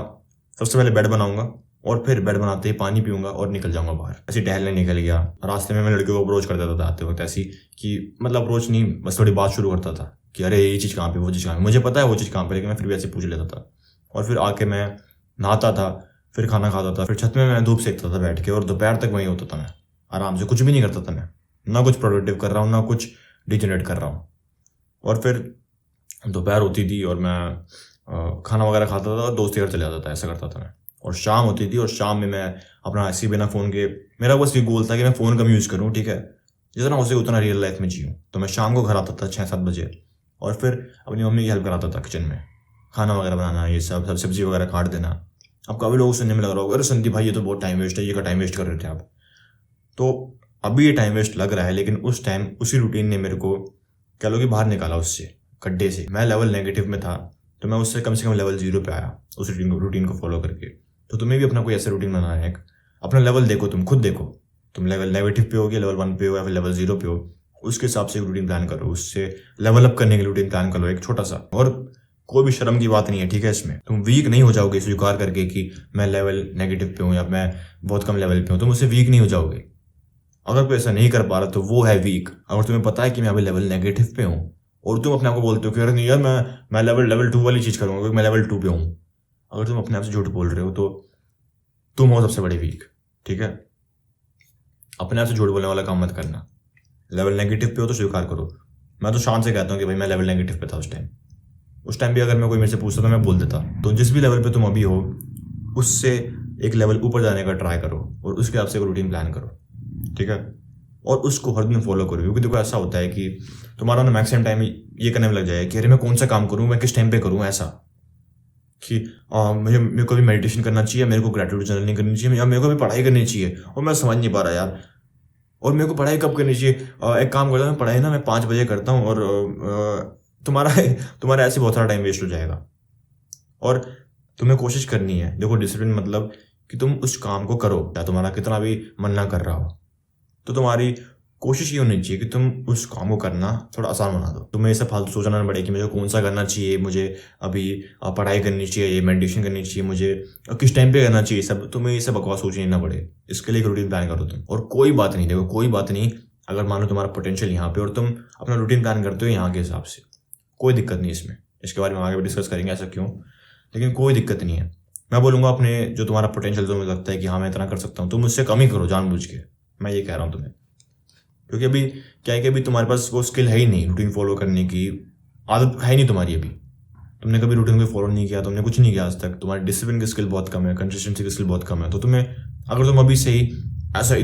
सबसे पहले बेड बनाऊंगा और फिर बेड बनाते ही पानी पीऊंगा और निकल जाऊंगा बाहर। ऐसे टहलने निकल गया, रास्ते में मैं लड़कियों को अप्रोच कर देता था आते वक्त, ऐसी कि मतलब अप्रोच नहीं, बस थोड़ी बात शुरू करता था कि अरे ये चीज़ कहाँ पे, वो चीज़ कहाँ पे। मुझे पता है वो चीज़ कहाँ पे, लेकिन मैं फिर भी ऐसे पूछ लेता था। और फिर आके मैं नहाता था, फिर खाना खाता था, फिर छत में मैं धूप सेकता था बैठ के, और दोपहर तक वहीं होता था मैं आराम से, कुछ भी नहीं करता था मैं, ना कुछ प्रोडक्टिव कर रहा हूँ ना कुछ डिजेनरेट कर रहा हूँ। और फिर दोपहर होती थी और मैं खाना वगैरह खाता था, दोस्त के घर चले जाता था, ऐसा करता था मैं। और शाम होती थी और शाम में मैं अपना ऐसे बिना फ़ोन के, मेरा बस ये गोल था कि मैं फ़ोन कम यूज़ करूँ, ठीक है, जितना हो सके उतना रियल लाइफ में जीऊँ। तो मैं शाम को घर आता था 6-7 बजे, और फिर अपनी मम्मी की हेल्प कराता था किचन में, खाना वगैरह बनाना, ये सब सब्ज़ी वगैरह काट देना, अब काफ़ी लोग सुनने में लग रहा होगा, अरे संदीप भाई ये तो बहुत टाइम वेस्ट है, ये का टाइम वेस्ट कर रहे थे आप। तो अभी ये टाइम वेस्ट लग रहा है, लेकिन उस टाइम उसी रूटीन ने मेरे को कह लो कि बाहर निकाला उससे, गड्ढे से। मैं लेवल नेगेटिव में था, तो मैं उससे कम से कम लेवल 0 पे आया उस रूटीन को फॉलो करके। तो तुम्हें भी अपना कोई ऐसा रूटीन बनाना है, अपना लेवल देखो, तुम खुद देखो, तुम लेवल नेगेटिव पे हो, लेवल 1 पे हो या फिर लेवल 0 पे हो, उसके हिसाब से एक रूटीन प्लान करो, उससे लेवल अप करने के रूटीन प्लान करो एक छोटा सा। और कोई भी शर्म की बात नहीं है, ठीक है। इसमें तुम वीक नहीं हो जाओगे स्वीकार करके कि मैं लेवल नेगेटिव पे हूँ या मैं बहुत कम लेवल पे हूँ, तुम उससे वीक नहीं हो जाओगे। अगर कोई ऐसा नहीं कर पा रहा तो वो है वीक। अगर तुम्हें पता है कि मैं अभी लेवल नेगेटिव पे हूँ और तुम अपने आप को बोलते हो कि अरे नहीं यार मैं लेवल 2 वाली चीज़ करूँगा क्योंकि मैं लेवल 2 पे हूँ, अगर तुम अपने आप से झूठ बोल रहे हो तो तुम हो सबसे बड़े वीक, ठीक है। अपने आप से झूठ बोलने वाला काम मत करना। लेवल नेगेटिव पे हो तो स्वीकार करो। मैं तो शान से कहता हूँ कि भाई मैं लेवल नेगेटिव पे था उस टाइम भी अगर मैं कोई मेरे से पूछता तो मैं बोल देता। तो जिस भी लेवल पे तुम अभी हो उससे एक लेवल ऊपर जाने का ट्राई करो और उसके हिसाब से एक रूटीन प्लान करो, ठीक है। और उसको हर दिन फॉलो करो, क्योंकि देखो ऐसा होता है कि तुम्हारा ना मैक्सिमम टाइम ये करने में लग जाए कि अरे मैं कौन सा काम करूँ, मैं किस टाइम पे करूँ, ऐसा कि मेरे को भी मेडिटेशन करना चाहिए, मेरे को ग्रेटिट्यूड जर्नलिंग करनी चाहिए, या मेरे को भी पढ़ाई करनी चाहिए और मैं समझ नहीं पा रहा यार, और मेरे को पढ़ाई कब करनी चाहिए। एक काम करता हूँ, मैं पढ़ाई ना मैं 5 बजे करता हूँ और तुम्हारा ऐसे बहुत सारा टाइम वेस्ट हो जाएगा। और तुम्हें कोशिश करनी है, देखो डिसिप्लिन मतलब कि तुम उस काम को करो, या तुम्हारा कितना भी मन ना कर रहा हो, तो तुम्हारी कोशिश ये होनी चाहिए कि तुम उस काम को करना थोड़ा आसान बना दो। तुम्हें ऐसा फालतू सोचना ना पड़े कि मुझे कौन सा करना चाहिए, मुझे अभी पढ़ाई करनी चाहिए, मेडिटेशन करनी चाहिए, मुझे किस टाइम पे करना चाहिए, सब तुम्हें ये सब बकवास सोचनी ना पड़े। इसके लिए एक रूटीन प्लान करो तुम। और कोई बात नहीं, देखो कोई बात नहीं, अगर मान लो तुम्हारा पोटेंशियल यहाँ पे और तुम अपना रूटीन प्लान करते हो यहाँ के हिसाब से, कोई दिक्कत नहीं इसमें। इसके बारे में आगे भी डिस्कस करेंगे ऐसा क्यों, लेकिन कोई दिक्कत नहीं है। मैं बोलूँगा अपने जो तुम्हारा पोटेंशियल तुम्हें लगता है कि हाँ मैं इतना कर सकता हूँ, तुम उससे कम ही करो जानबूझ के, मैं ये कह रहा हूँ तुम्हें। क्योंकि अभी क्या है कि अभी तुम्हारे पास वो स्किल है ही नहीं, रूटीन फॉलो करने की आदत है ही नहीं तुम्हारी। अभी तुमने कभी रूटीन को फॉलो नहीं किया, तुमने कुछ नहीं किया आज तक, तुम्हारी डिसिप्लिन की स्किल बहुत कम है, कंसिस्टेंसी की स्किल बहुत कम है। तो तुम्हें अगर तुम अभी से ही ऐसा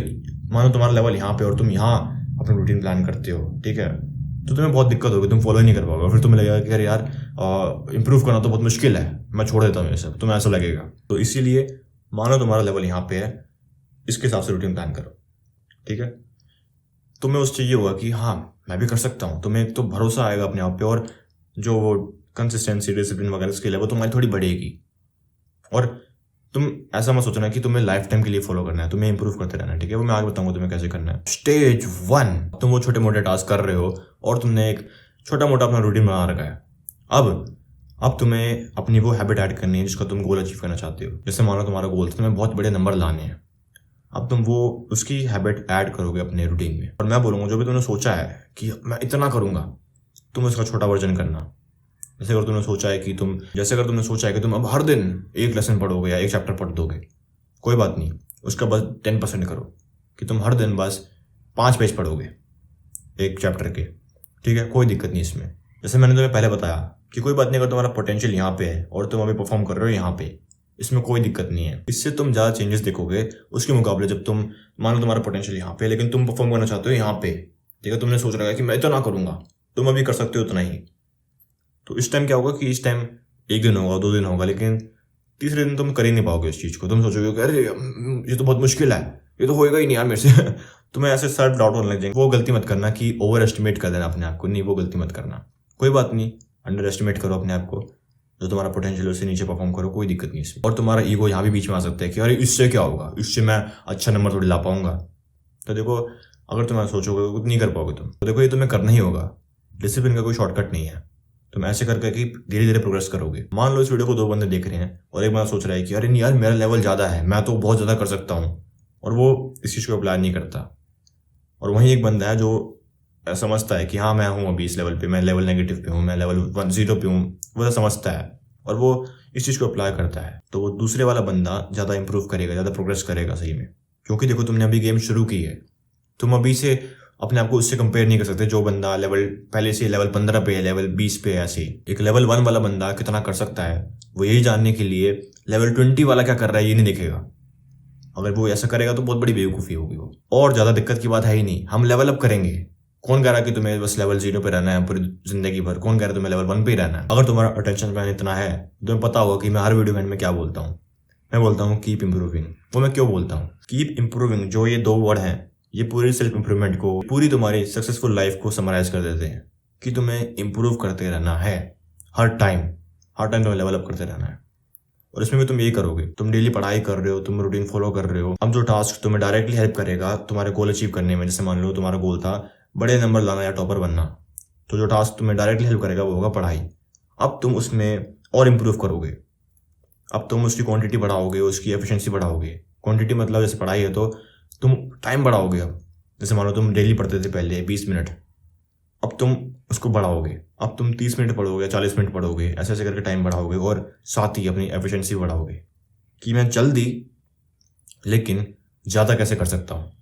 मानो तुम्हारा लेवल यहाँ पे और तुम यहाँ अपना रूटीन प्लान करते हो, ठीक है, तो तुम्हें बहुत दिक्कत होगी, तुम फॉलो ही नहीं कर पाओगे। फिर तुम्हें लगेगा कि अरे यार इंप्रूव करना तो बहुत मुश्किल है, मैं छोड़ देता हूँ ये सब, तुम्हें ऐसा लगेगा। तो इसीलिए मानो तुम्हारा लेवल यहाँ पे है, इसके हिसाब से रूटीन प्लान करो, ठीक है। तुम्हें उससे ये होगा कि हाँ मैं भी कर सकता हूँ, तुम्हें एक तो भरोसा आएगा अपने आप पे, और जो वो कंसिस्टेंसी डिसिप्लिन वगैरह स्किल है वो तुम्हारी थोड़ी बढ़ेगी। और तुम ऐसा मत सोचना कि तुम्हें लाइफ टाइम के लिए फॉलो करना है, तुम्हें इंप्रूव करते रहना है, ठीक है। वो मैं आगे बताऊंगा तुम्हें कैसे करना है। स्टेज 1, तुम वो छोटे मोटे टास्क कर रहे हो और तुमने एक छोटा मोटा अपना रूटीन बना रखा है। अब तुम्हें अपनी वो हैबिट ऐड करनी है जिसका तुम गोल अचीव करना चाहते हो। जैसे मानो तुम्हारा गोल था तुम्हें बहुत बड़े नंबर लाने हैं, अब तुम वो उसकी हैबिट ऐड करोगे अपने रूटीन में। और मैं बोलूँगा जो भी तुमने सोचा है कि मैं इतना करूँगा, तुम उसका छोटा वर्जन करना। जैसे अगर तुमने सोचा है कि तुम अब हर दिन एक लेसन पढ़ोगे या एक चैप्टर पढ़ दोगे, कोई बात नहीं, उसका बस 10% करो कि तुम हर दिन बस 5 पेज पढ़ोगे एक चैप्टर के, ठीक है, कोई दिक्कत नहीं इसमें। जैसे मैंने तुम्हें पहले बताया कि कोई बात नहीं, अगर तुम्हारा पोटेंशियल यहाँ पे है और तुम अभी परफॉर्म कर रहे हो यहाँ पे, इसमें कोई दिक्कत नहीं है। इससे तुम ज़्यादा चेंजेस देखोगे उसके मुकाबले जब तुम मान लो तुम्हारा पोटेंशियल यहाँ पे लेकिन तुम परफॉर्म करना चाहते हो यहाँ पे, ठीक है, तुमने सोच रखा है कि मैं इतना करूँगा, तुम अभी कर सकते हो उतना ही। तो इस टाइम क्या होगा कि इस टाइम 1 दिन होगा, 2 दिन होगा, लेकिन तीसरे दिन तुम कर ही नहीं पाओगे इस चीज़ को। तुम सोचोगे कि अरे ये तो बहुत मुश्किल है, ये तो होएगा ही नहीं यार मेरे से तुम्हें ऐसे सेल्फ डाउट होने लग जाएंगे। वो गलती मत करना कि ओवर एस्टिमेट कर देना अपने आप को, नहीं, वो गलती मत करना। कोई बात नहीं, अंडर एस्टिमेट करो अपने आप को, जो तुम्हारा पोटेंशियल उससे नीचे परफॉर्म करो, कोई दिक्कत नहीं इसमें। और तुम्हारा ईगो यहाँ भी बीच में आ सकता है कि अरे इससे क्या होगा, इससे मैं अच्छा नंबर थोड़ी ला पाऊंगा। तो देखो अगर तुम सोचोगे उतना नहीं कर पाओगे तुम, तो देखो ये तुम्हें करना ही होगा। डिसिप्लिन का कोई शॉर्टकट नहीं है, तुम ऐसे करके कि धीरे धीरे प्रोग्रेस करोगे। मान लो इस वीडियो को 2 बंदे देख रहे हैं और एक बंदा सोच रहा है कि अरे नहीं यार मेरा लेवल ज़्यादा है, मैं तो बहुत ज़्यादा कर सकता हूँ, और वो इस चीज़ को अप्लाई नहीं करता। और वहीं एक बंदा है जो समझता है कि हाँ मैं हूँ अभी इस लेवल पे, मैं लेवल नेगेटिव पे हूँ, मैं लेवल 0 पे हूँ, वो समझता है और वो इस चीज़ को अप्लाई करता है। तो वो दूसरे वाला बंदा ज़्यादा इंप्रूव करेगा, ज़्यादा प्रोग्रेस करेगा सही में। क्योंकि देखो तुमने अभी गेम शुरू की है, तुम अभी से अपने आप को उससे कंपेयर नहीं कर सकते जो बंदा लेवल पहले से लेवल 15 पे है, लेवल 20 पे है। ऐसे एक लेवल 1 वाला बंदा कितना कर सकता है वो यही जानने के लिए लेवल 20 वाला क्या कर रहा है ये नहीं देखेगा। अगर वो ऐसा करेगा तो बहुत बड़ी बेवकूफ़ी होगी वो। और ज़्यादा दिक्कत की बात है ही नहीं, हम लेवल अप करेंगे। कौन कह रहा है कि तुम्हें बस लेवल 0 पे रहना है पूरी जिंदगी भर? कौन कह रहा है तुम्हें लेवल 1 पे ही रहना है? अगर तुम्हारा अटेंशन स्पैन इतना है, तुम्हें पता होगा कि मैं हर वीडियो में क्या बोलता हूँ। मैं बोलता हूँ कीप इम्प्रूविंग। वो मैं क्यों बोलता हूँ कीप इम्प्रूविंग, जो ये 2 वर्ड हैं ये पूरी सेल्फ इम्प्रूवमेंट को, पूरी तुम्हारी सक्सेसफुल लाइफ को समराइज कर देते हैं कि तुम्हें इम्प्रूव करते रहना है हर टाइम तुम्हें लेवल अप करते रहना है। और इसमें भी तुम यही करोगे, तुम डेली पढ़ाई कर रहे हो, तुम रूटीन फॉलो कर रहे हो। अब जो टास्क तुम्हें डायरेक्टली हेल्प करेगा तुम्हारे गोल अचीव करने में, जैसे मान लो तुम्हारा गोल था बड़े नंबर लाना या टॉपर बनना, तो जो टास्क तुम्हें डायरेक्टली हेल्प करेगा वो होगा पढ़ाई। अब तुम उसमें और इम्प्रूव करोगे, अब तुम उसकी क्वांटिटी बढ़ाओगे, उसकी एफिशिएंसी बढ़ाओगे। क्वांटिटी मतलब जैसे पढ़ाई है तो तुम टाइम बढ़ाओगे। अब जैसे मान लो तुम डेली पढ़ते थे पहले 20 मिनट, अब तुम उसको बढ़ाओगे, अब तुम 30 मिनट पढ़ोगे, 40 मिनट पढ़ोगे, ऐसे ऐसे करके टाइम बढ़ाओगे और साथ ही अपनी एफिशिएंसी बढ़ाओगे कि मैं जल्दी लेकिन ज़्यादा कैसे कर सकता हूँ,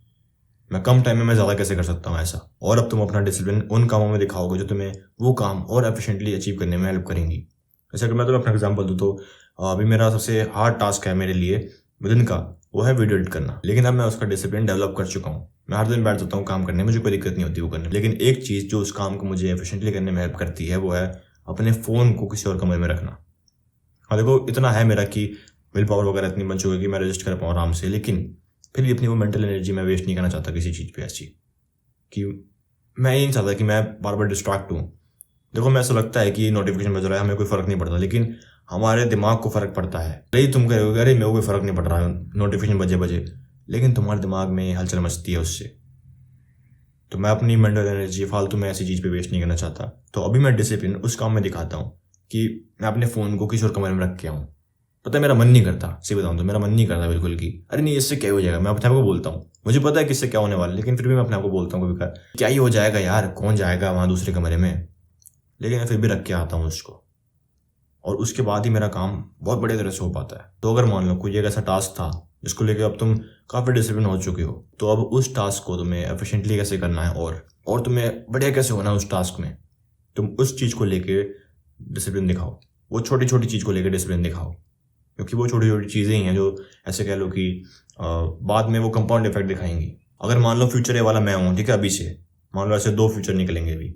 मैं कम टाइम में मैं ज़्यादा कैसे कर सकता हूँ ऐसा। और अब तुम अपना डिसिप्लिन उन कामों में दिखाओगे जो तुम्हें वो काम और एफिशिएंटली अचीव करने में हेल्प करेंगी। जैसे अगर मैं तुम्हें अपना एग्जाम्पल दूँ तो अभी मेरा सबसे हार्ड टास्क है मेरे लिए विदिन का, वो है वीडियो एडिट करना। लेकिन अब मैं उसका डिसिप्लिन डेवलप कर चुका हूँ, मैं हर दिन बैठ जाता हूँ काम करने, मुझे कोई दिक्कत नहीं होती वो करने। लेकिन एक चीज़ जो उस काम को मुझे एफिशिएंटली करने में हेल्प करती है वो है अपने फ़ोन को किसी और कमरे में रखना। हाँ देखो, इतना है मेरा कि विल पावर वगैरह इतनी बन चुकी है कि मैं रजिस्ट कर पाऊँ आराम से, लेकिन फिर भी अपनी वो मेंटल एनर्जी मैं वेस्ट नहीं करना चाहता किसी चीज़ पे ऐसी कि मैं ये नहीं चाहता कि मैं बार बार डिस्ट्रैक्ट हूँ। देखो, मैं ऐसा लगता है कि नोटिफिकेशन बज रहा है हमें कोई फ़र्क नहीं पड़ता, लेकिन हमारे दिमाग को फ़र्क पड़ता है। अरे तुम कहोगे अरे मेरे को कोई फ़र्क नहीं पड़ रहा है नोटिफिकेशन बजे, लेकिन तुम्हारे दिमाग में हलचल मचती है उससे। तो मैं अपनी मेंटल एनर्जी फालतू में ऐसी चीज़ पे वेस्ट नहीं करना चाहता। तो अभी मैं डिसिप्लिन उस काम में दिखाता हूँ कि मैं अपने फ़ोन को किसी और कमरे में रख के आऊँ। पता है मेरा मन नहीं करता, सही बताऊँ तो मेरा मन नहीं करता बिल्कुल कि अरे नहीं इससे क्या हो जाएगा। मैं अपने आप को बोलता हूँ, मुझे पता है किससे क्या होने वाला है, लेकिन फिर भी मैं अपने आप को बोलता हूँ कभी कभी क्या ही हो जाएगा यार, कौन जाएगा वहाँ दूसरे कमरे में। लेकिन मैं फिर भी रख के आता हूँ उसको, और उसके बाद ही मेरा काम बहुत बढ़िया तरह से हो पाता है। तो अगर मान लो कोई एक ऐसा टास्क था जिसको लेकर अब तुम काफ़ी डिसिप्लिन हो चुके हो, तो अब उस टास्क को तुम्हें एफिशिएंटली कैसे करना है और तुम्हें बढ़िया कैसे होना है उस टास्क में, तुम उस चीज़ को लेके डिसिप्लिन दिखाओ। वो छोटी छोटी चीज़ को लेकर डिसिप्लिन दिखाओ, क्योंकि वो छोटी छोटी चीज़ें ही हैं जो ऐसे कह लो कि बाद में वो कंपाउंड इफेक्ट दिखाएंगी। अगर मान लो फ्यूचर वाला मैं हूँ, ठीक है, अभी से मान लो ऐसे 2 फ्यूचर निकलेंगे अभी,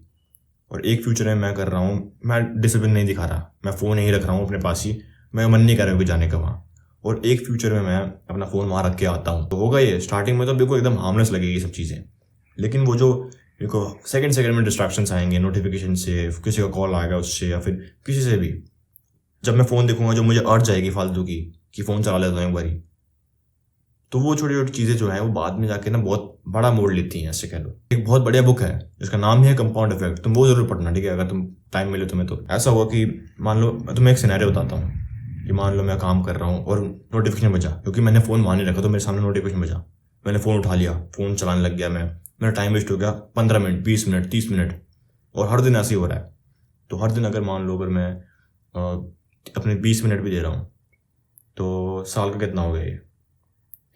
और एक फ्यूचर में मैं कर रहा हूँ, मैं डिसिप्लिन नहीं दिखा रहा, मैं फ़ोन यहीं रख रहा हूँ अपने पास ही, मैं मन नहीं कर रहा हूँ जाने का वहाँ, और एक फ्यूचर में मैं अपना फ़ोन वहाँ रख के आता हूँ, तो होगा ये स्टार्टिंग में तो बिल्कुल एकदम हार्मलेस लगेगी सब चीज़ें। लेकिन वो जो देखो सेकंड में डिस्ट्रैक्शंस आएंगे, नोटिफिकेशन से, किसी का कॉल आएगा उससे, या फिर किसी से भी, जब मैं फ़ोन देखूंगा जो मुझे अर्ज जाएगी फालतू की कि फ़ोन चला लेता हूँ एक बारी, तो वो छोटी छोटी चीज़ें जो हैं वो बाद में जाके ना बहुत बड़ा मोड़ लेती हैं, ऐसे कह लो। एक बहुत बढ़िया बुक है जिसका नाम है कंपाउंड इफेक्ट, तुम वो जरूर पढ़ना, ठीक है, अगर तुम टाइम मिले तुम्हें। तो ऐसा हुआ कि मान लो मैं तुम्हें एक सिनेरियो बताता हूँ कि मान लो मैं काम कर रहा हूँ और नोटिफिकेशन बजा, क्योंकि मैंने फ़ोन वहाँ नहीं रखा तो मेरे सामने नोटिफिकेशन बजा, मैंने फ़ोन उठा लिया, फ़ोन चलाने लग गया, मेरा टाइम वेस्ट हो गया 15 मिनट, 20 मिनट, 30 मिनट, और हर दिन ऐसे ही हो रहा है। तो हर दिन अगर मान लो अगर मैं अपने 20 मिनट भी दे रहा हूँ तो साल का कितना हो गया, ये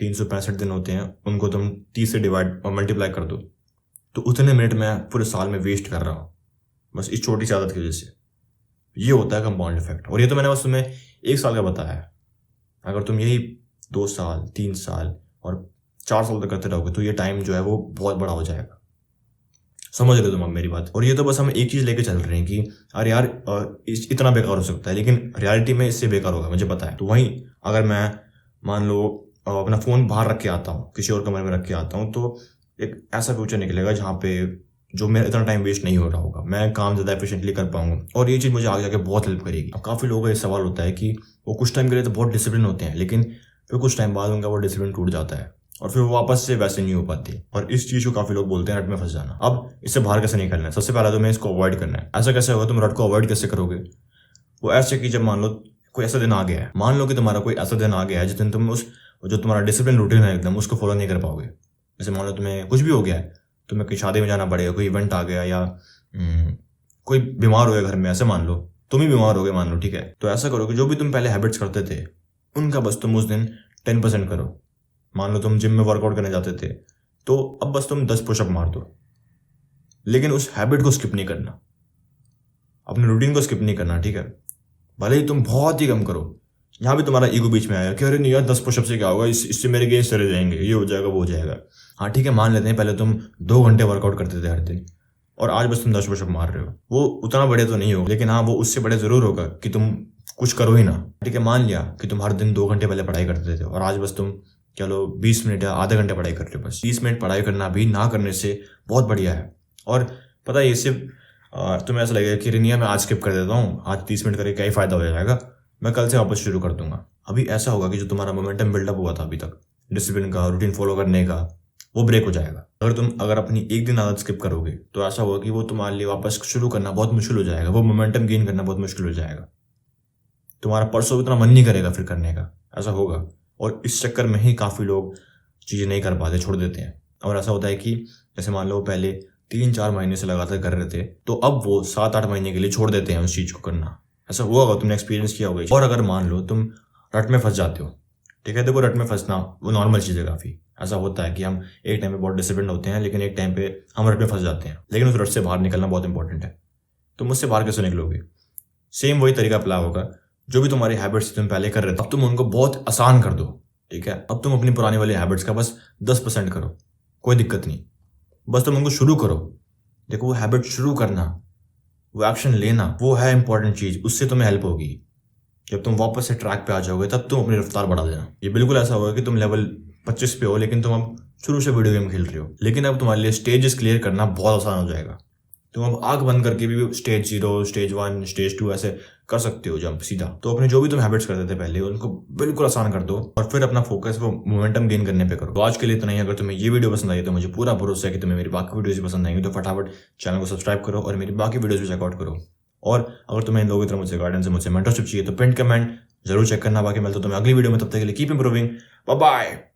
365 दिन होते हैं, उनको तुम 30 से डिवाइड और मल्टीप्लाई कर दो, तो उतने मिनट मैं पूरे साल में वेस्ट कर रहा हूँ बस इस छोटी सी आदत की वजह से। ये होता है कंपाउंड इफेक्ट, और ये तो मैंने बस तुम्हें 1 साल का बताया है। अगर तुम यही 2 साल, 3 साल और 4 साल तक करते रहोगे तो ये टाइम जो है वो बहुत बड़ा हो जाएगा। समझ रहे हो तुम अब मेरी बात। और ये तो बस हम एक चीज़ लेके चल रहे हैं कि अरे यार इतना बेकार हो सकता है, लेकिन रियलिटी में इससे बेकार होगा, मुझे पता है। तो वहीं अगर मैं मान लो अपना फ़ोन बाहर रख के आता हूँ, किसी और कमरे में रख के आता हूँ, तो एक ऐसा फ्यूचर निकलेगा जहाँ पे जो मेरा इतना टाइम वेस्ट नहीं हो रहा होगा, मैं काम ज़्यादा एफिशिएंटली कर पाऊंगा, और ये चीज़ मुझे आगे जाके बहुत हेल्प करेगी। अब काफ़ी लोगों का ये सवाल होता है कि वो कुछ टाइम के लिए तो बहुत डिसिप्लिन होते हैं, लेकिन फिर कुछ टाइम बाद उनका वो डिसिप्लिन टूट जाता है और फिर वो वापस से वैसे नहीं हो पाते, और इस चीज़ को काफ़ी लोग बोलते हैं रट में फंस जाना। अब इससे बाहर कैसे निकलना है? सबसे पहले तो मैं इसको अवॉइड करना है। ऐसा कैसे होगा, तुम रट को अवॉइड कैसे करोगे? वो ऐसे कि जब मान लो कोई ऐसा दिन आ गया है, मान लो कि तुम्हारा कोई ऐसा दिन आ गया है जिस दिन तुम उस जो तुम्हारा डिसिप्लिन रूटीन है एकदम उसको फॉलो नहीं कर पाओगे। जैसे मान लो तुम्हें कुछ भी हो गया है, तुम्हें कोई शादी में जाना पड़ेगा, कोई इवेंट आ गया, या कोई बीमार हो गया घर में, ऐसे मान लो तुम ही बीमार हो गए मान लो, ठीक है, तो ऐसा करो कि जो भी तुम पहले हैबिट्स करते थे उनका बस तुम उस दिन 10% करो। मान लो तुम जिम में वर्कआउट करने जाते थे, तो अब बस तुम 10 पुशअप मार दो, लेकिन उस हैबिट को स्किप नहीं करना, अपने रूटीन को स्किप नहीं करना, ठीक है। भले ही तुम बहुत ही कम करो, यहाँ भी तुम्हारा ईगो बीच में आएगा कि अरे नहीं यार 10 पुशअप से क्या होगा, इससे मेरे गेंस चले जाएंगे, ये हो जाएगा, वो हो जाएगा। हाँ ठीक है, मान लेते हैं पहले तुम 2 घंटे वर्कआउट करते थे हर दिन, और आज बस तुम 10 पुशअप मार रहे हो। वो उतना बढ़िया तो नहीं होगा, लेकिन हाँ वो उससे बड़े ज़रूर होगा कि तुम कुछ करो ही ना। ठीक है, मान लिया कि तुम हर दिन 2 घंटे पहले पढ़ाई करते थे और आज बस तुम चलो 20 मिनट या आधे घंटे पढ़ाई कर रहे हो। बस 30 मिनट पढ़ाई करना भी ना करने से बहुत बढ़िया है। और पता है, ये सिर्फ तुम्हें ऐसा लगेगा कि रिनिया मैं आज स्किप कर देता हूँ, आज 30 मिनट करके क्या ही फायदा हो जाएगा, मैं कल से वापस शुरू कर दूंगा। अभी ऐसा होगा कि जो तुम्हारा मोमेंटम बिल्डअप हुआ था अभी तक, डिसिप्लिन का, रूटीन फॉलो करने का, वो ब्रेक हो जाएगा। अगर अपनी एक दिन आदत स्किप करोगे तो ऐसा होगा कि वो तुम्हारे लिए वापस शुरू करना बहुत मुश्किल हो जाएगा, वो मोमेंटम गेन करना बहुत मुश्किल हो जाएगा। तुम्हारा परसों इतना मन नहीं करेगा फिर करने का, ऐसा होगा। और इस चक्कर में ही काफ़ी लोग चीज़ें नहीं कर पाते, छोड़ देते हैं। और ऐसा होता है कि जैसे मान लो पहले 3-4 महीने से लगातार कर रहे थे, तो अब वो 7-8 महीने के लिए छोड़ देते हैं उस चीज़ को करना। ऐसा हुआ होगा, तुमने एक्सपीरियंस किया होगा। और अगर मान लो तुम रट में फंस जाते हो, ठीक है, देखो रट में फंसना वो नॉर्मल चीज़ है काफ़ी। ऐसा होता है कि हम एक टाइम पे बहुत डिसिप्लिन होते हैं, लेकिन एक टाइम पे हम रट में फंस जाते हैं। लेकिन उस रट से बाहर निकलना बहुत इंपॉर्टेंट है। तुम उससे बाहर कैसे निकलोगे? सेम वही तरीका अप्लाई होगा। जो भी तुम्हारी हैबिट्स तुम पहले कर रहे थे, अब तुम उनको बहुत आसान कर दो। ठीक है, अब तुम अपनी पुरानी वाली हैबिट्स का बस 10% करो, कोई दिक्कत नहीं। बस तुम उनको शुरू करो। देखो, वो हैबिट शुरू करना, वो एक्शन लेना, वो है इंपॉर्टेंट चीज़। उससे तुम्हें हेल्प होगी। जब तुम वापस से ट्रैक पे आ जाओगे तब तुम अपनी रफ्तार बढ़ा देना। ये बिल्कुल ऐसा होगा कि तुम लेवल 25 पे हो, लेकिन तुम अब शुरू से वीडियो गेम खेल रहे हो, लेकिन अब तुम्हारे लिए स्टेजेस क्लियर करना बहुत आसान हो जाएगा। तुम अब आंख बंद करके भी स्टेज 0, स्टेज 1, स्टेज 2 ऐसे कर सकते हो जंप सीधा। तो अपने जो भी तुम हैबिट्स करते थे पहले, उनको बिल्कुल आसान कर दो और फिर अपना फोकस वो मोमेंटम गेन करने पे करो। तो आज के लिए इतना ही। अगर तुम्हें ये वीडियो पसंद आई तो मुझे पूरा भरोसा है कि तुम्हें मेरी बाकी वीडियोस भी पसंद आएंगी। तो फटाफट चैनल को सब्सक्राइब करो और मेरी बाकी वीडियोस भी चेकआउट करो। और अगर तुम्हें इन लोगों की तरह मुझसे गाइडेंस है, मुझसे मेंटरशिप चाहिए, तो पिन कमेंट जरूर चेक करना। बाकी मिलता हूं तुम्हें अगली वीडियो में, तब तक के लिए कीप इंप्रूविंग। Bye bye.